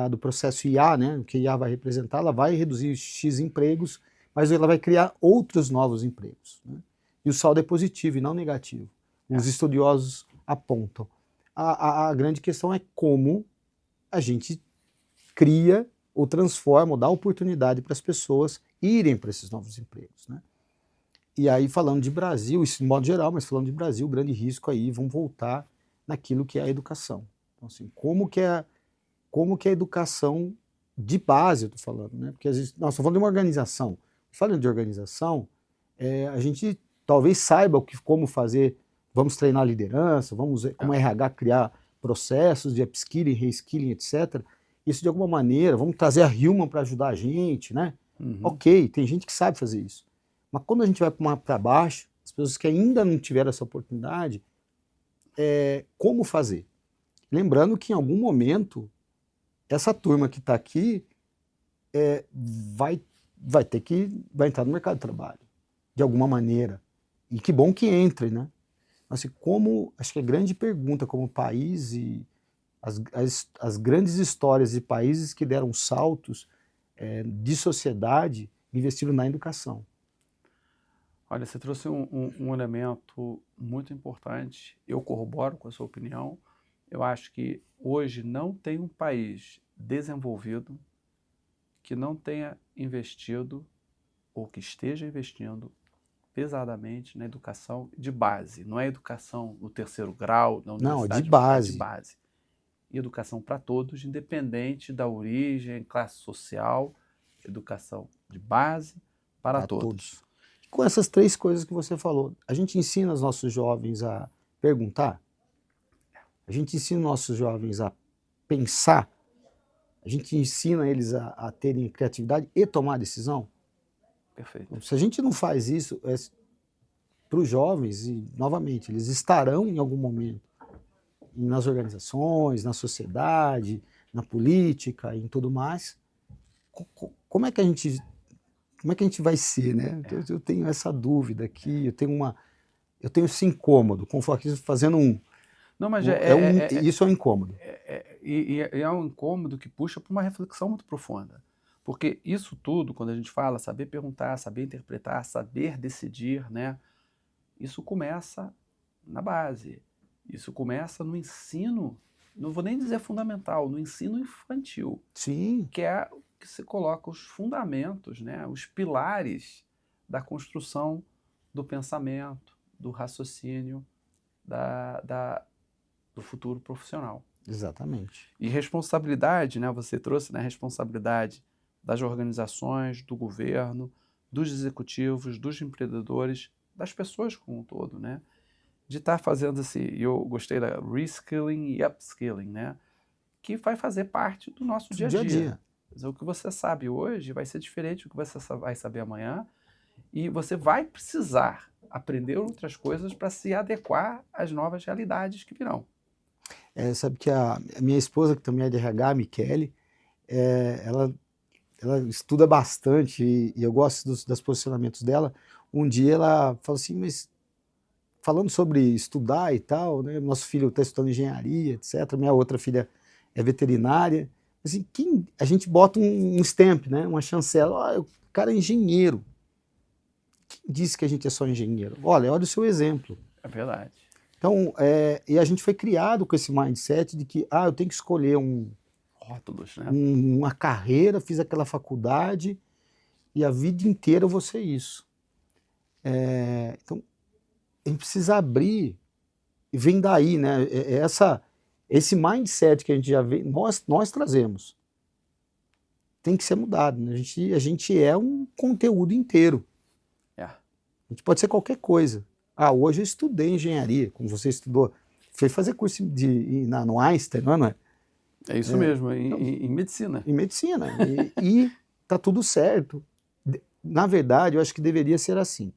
do processo IA, né, que a IA vai representar, ela vai reduzir X empregos, mas ela vai criar outros novos empregos, né? E o saldo é positivo e não negativo. Os estudiosos apontam. A grande questão é como a gente cria ou transforma ou dá oportunidade para as pessoas irem para esses novos empregos, né? E aí, falando de Brasil, isso de modo geral, mas falando de Brasil, o grande risco aí, vão voltar naquilo que é a educação. Então, assim, como que é a educação de base, eu estou falando, né? Porque às vezes, nós estamos falando de uma organização. Falando de organização, a gente talvez saiba como fazer, vamos treinar liderança, vamos, como RH, criar processos de upskilling, reskilling, etc. Isso de alguma maneira, vamos trazer a Human para ajudar a gente, né? Ok, tem gente que sabe fazer isso. Mas quando a gente vai para baixo, as pessoas que ainda não tiveram essa oportunidade, como fazer? Lembrando que em algum momento, essa turma que está aqui vai entrar no mercado de trabalho, de alguma maneira. E que bom que entre, né? Assim, acho que a grande pergunta como país e as grandes histórias de países que deram saltos de sociedade investiram na educação. Olha, você trouxe um elemento muito importante. Eu corroboro com a sua opinião. Eu acho que hoje não tem um país desenvolvido que não tenha investido ou que esteja investindo pesadamente na educação de base. Não é educação no terceiro grau, na universidade, de base. É de base. E educação para todos, independente da origem, classe social, educação de base para todos. Com essas 3 coisas que você falou, a gente ensina os nossos jovens a perguntar, a gente ensina os nossos jovens a pensar, a gente ensina eles a terem criatividade e tomar decisão. Perfeito. Se a gente não faz isso, para os jovens, e novamente, eles estarão em algum momento nas organizações, na sociedade, na política, em tudo mais. Como é que a gente vai ser, né? Eu tenho essa dúvida aqui, eu tenho esse incômodo, conforme fazendo Não, mas isso é um incômodo. E é um incômodo que puxa para uma reflexão muito profunda. Porque isso tudo, quando a gente fala saber perguntar, saber interpretar, saber decidir, né? Isso começa na base. Isso começa no ensino, não vou nem dizer fundamental, no ensino infantil. Sim. Que é o que se coloca os fundamentos, né? Os pilares da construção do pensamento, do raciocínio, do futuro profissional. Exatamente. E responsabilidade, né? Você trouxe, né, responsabilidade das organizações, do governo, dos executivos, dos empreendedores, das pessoas como um todo, né? De estar fazendo eu gostei da reskilling e upskilling, né? Que vai fazer parte do nosso dia a dia. O que você sabe hoje vai ser diferente do que você vai saber amanhã, e você vai precisar aprender outras coisas para se adequar às novas realidades que virão. Sabe que a minha esposa, que também é de RH, a Michele, ela estuda bastante e eu gosto dos posicionamentos dela. Um dia ela falou assim, mas falando sobre estudar e tal, né? Nosso filho está estudando engenharia, etc. Minha outra filha é veterinária. Assim, a gente bota um stamp, né? Uma chancela. O cara é engenheiro. Quem disse que a gente é só engenheiro? Olha o seu exemplo. É verdade. Então, e a gente foi criado com esse mindset de que eu tenho que escolher rótulos, né? Uma carreira, fiz aquela faculdade e a vida inteira eu vou ser isso. Então, a gente precisa abrir, e vem daí, né? Esse mindset que a gente já vê, nós trazemos, tem que ser mudado, né? A gente é um conteúdo inteiro. A gente pode ser qualquer coisa. Hoje eu estudei engenharia, como você estudou. Foi fazer curso no Einstein, não é? É isso mesmo, em medicina. Em medicina. E tá tudo certo. Na verdade, eu acho que deveria ser assim.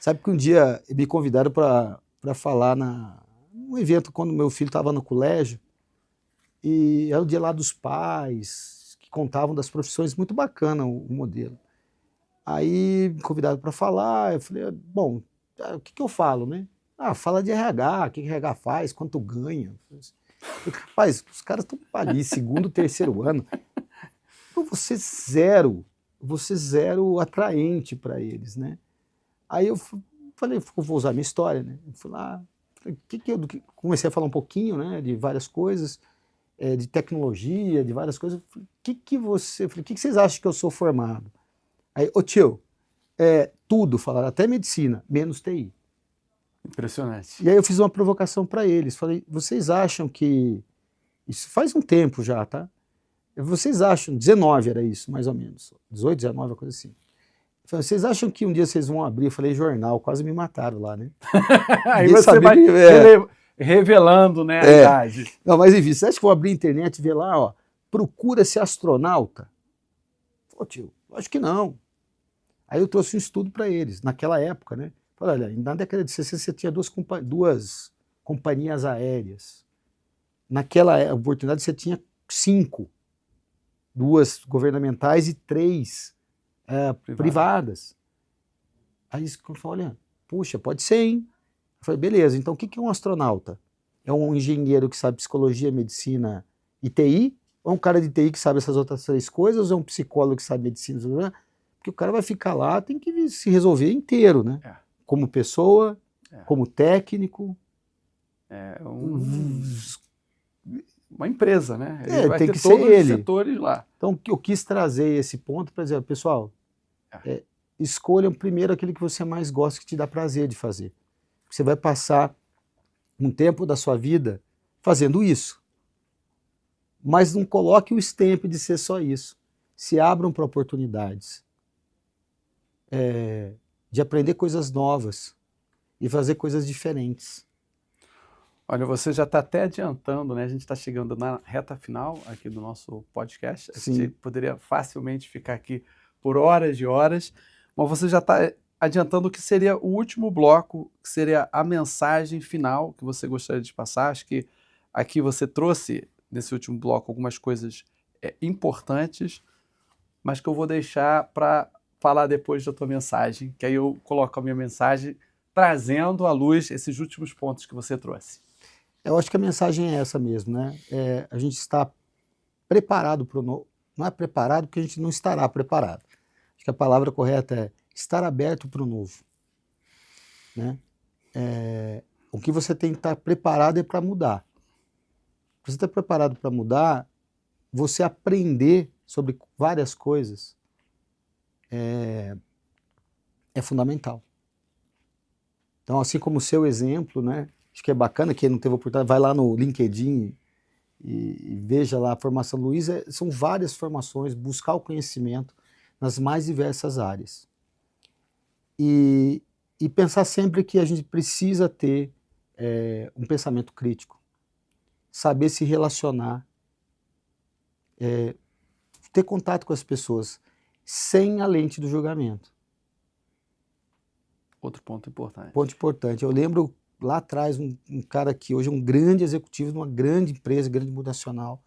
Sabe que um dia me convidaram para falar um evento quando meu filho estava no colégio, e era o dia lá dos pais, que contavam das profissões, muito bacana o modelo. Aí me convidaram para falar, eu falei, bom, o que eu falo, né? Fala de RH, o que RH faz, quanto ganha. Rapaz, os caras estão ali, segundo, terceiro ano. Então você zero atraente para eles, né? Aí eu falei, eu vou usar minha história, né? Eu fui lá, comecei a falar um pouquinho, né, de várias coisas, de tecnologia, de várias coisas. Eu falei, o que vocês acham que eu sou formado? Aí, ô tio, tudo, falaram, até medicina, menos TI. Impressionante. E aí eu fiz uma provocação para eles, falei, vocês acham que, isso faz um tempo já, tá? Vocês acham, 19 era isso, mais ou menos, 18, 19, uma coisa assim. Falei, vocês acham que um dia vocês vão abrir? Eu falei, jornal, quase me mataram lá, né? Aí você vai revelando, né, a idade. Não, mas enfim, você acha que eu vou abrir a internet e ver lá, ó, procura-se astronauta? Pô, tio, acho que não. Aí eu trouxe um estudo para eles, naquela época, né? Falei, olha, na década de 60 você tinha duas companhias aéreas. Naquela oportunidade você tinha 5. 2 governamentais e 3 privadas. Aí eles falaram, olha, puxa, pode ser, hein? Eu falei, beleza, então o que é um astronauta? É um engenheiro que sabe psicologia, medicina e TI? Ou é um cara de TI que sabe essas outras 3 coisas? Ou é um psicólogo que sabe medicina? Porque o cara vai ficar lá, tem que se resolver inteiro, né? Como pessoa, como técnico. Uma empresa, né? Ele vai tem ter que todos ser os ele. setores lá. Então eu quis trazer esse ponto para dizer, pessoal, escolham primeiro aquilo que você mais gosta, que te dá prazer de fazer. Você vai passar um tempo da sua vida fazendo isso. Mas não coloque o stamp de ser só isso. Se abram para oportunidades de aprender coisas novas e fazer coisas diferentes. Olha, você já está até adiantando, né? A gente está chegando na reta final aqui do nosso podcast. A gente poderia facilmente ficar aqui por horas e horas, mas você já está adiantando o que seria o último bloco, que seria a mensagem final que você gostaria de passar. Acho que aqui você trouxe, nesse último bloco, algumas coisas importantes, mas que eu vou deixar para falar depois da tua mensagem, que aí eu coloco a minha mensagem trazendo à luz esses últimos pontos que você trouxe. Eu acho que a mensagem é essa mesmo, né? A gente está preparado para o novo. Não é preparado porque a gente não estará preparado. Acho que a palavra correta é estar aberto para o novo. Né? O que você tem que estar preparado é para mudar. Para você estar preparado para mudar, você aprender sobre várias coisas é fundamental. Então, assim como o seu exemplo, né? Acho que é bacana, quem não teve oportunidade, vai lá no LinkedIn e veja lá a formação do Luiz. São várias formações, buscar o conhecimento nas mais diversas áreas. E pensar sempre que a gente precisa ter um pensamento crítico, saber se relacionar, ter contato com as pessoas sem a lente do julgamento. Outro ponto importante. Ponto importante. Eu lembro lá atrás um cara que hoje é um grande executivo de uma grande empresa, grande multinacional,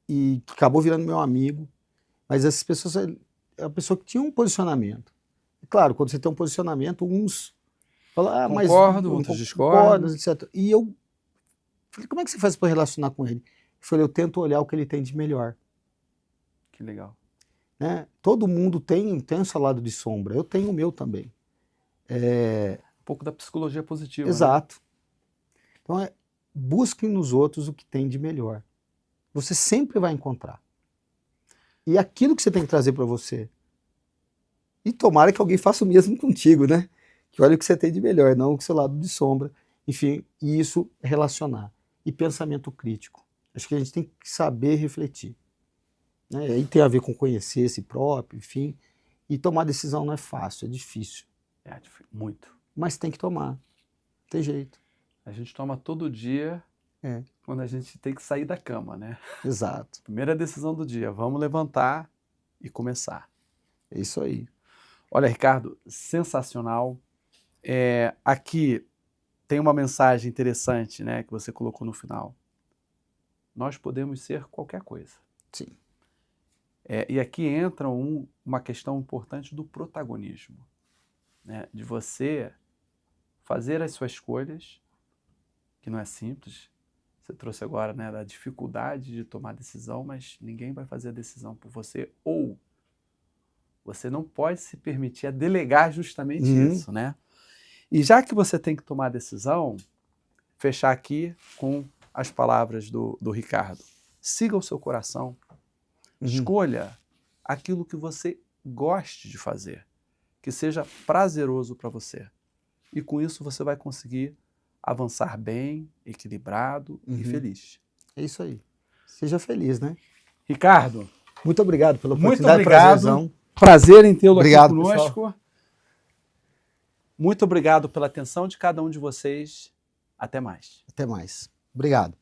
e que acabou virando meu amigo, mas essas pessoas, é uma pessoa que tinha um posicionamento. E claro, quando você tem um posicionamento, uns falam, concordo, outros discordam, etc. E eu falei, como é que você faz para relacionar com ele? Eu falei, eu tento olhar o que ele tem de melhor. Que legal. Né? Todo mundo tem o seu lado de sombra, eu tenho o meu também. Um pouco da psicologia positiva. Exato. Né? Então, busquem nos outros o que tem de melhor. Você sempre vai encontrar. E aquilo que você tem que trazer para você. E tomara que alguém faça o mesmo contigo, né? Que olha o que você tem de melhor, não o seu lado de sombra. Enfim, e isso relacionar. E pensamento crítico. Acho que a gente tem que saber refletir. Né? Aí tem a ver com conhecer si próprio, enfim. E tomar decisão não é fácil, é difícil. Muito. Mas tem que tomar. Não tem jeito. A gente toma todo dia quando a gente tem que sair da cama, né? Exato. Primeira decisão do dia, vamos levantar e começar. É isso aí. Olha, Ricardo, sensacional. Aqui tem uma mensagem interessante, né, que você colocou no final. Nós podemos ser qualquer coisa. Sim. E aqui entra uma questão importante do protagonismo, né, de você fazer as suas escolhas, que não é simples. Você trouxe agora, né, da dificuldade de tomar decisão, mas ninguém vai fazer a decisão por você, ou você não pode se permitir a delegar justamente isso, né? E já que você tem que tomar a decisão, fechar aqui com as palavras do Ricardo. Siga o seu coração. Escolha aquilo que você goste de fazer, que seja prazeroso para você. E com isso você vai conseguir avançar bem, equilibrado e feliz. É isso aí. Seja feliz, né? Ricardo, muito obrigado pela muito oportunidade. obrigado. Prazer em tê-lo aqui conosco. Pessoal. Muito obrigado pela atenção de cada um de vocês. Até mais. Até mais. Obrigado.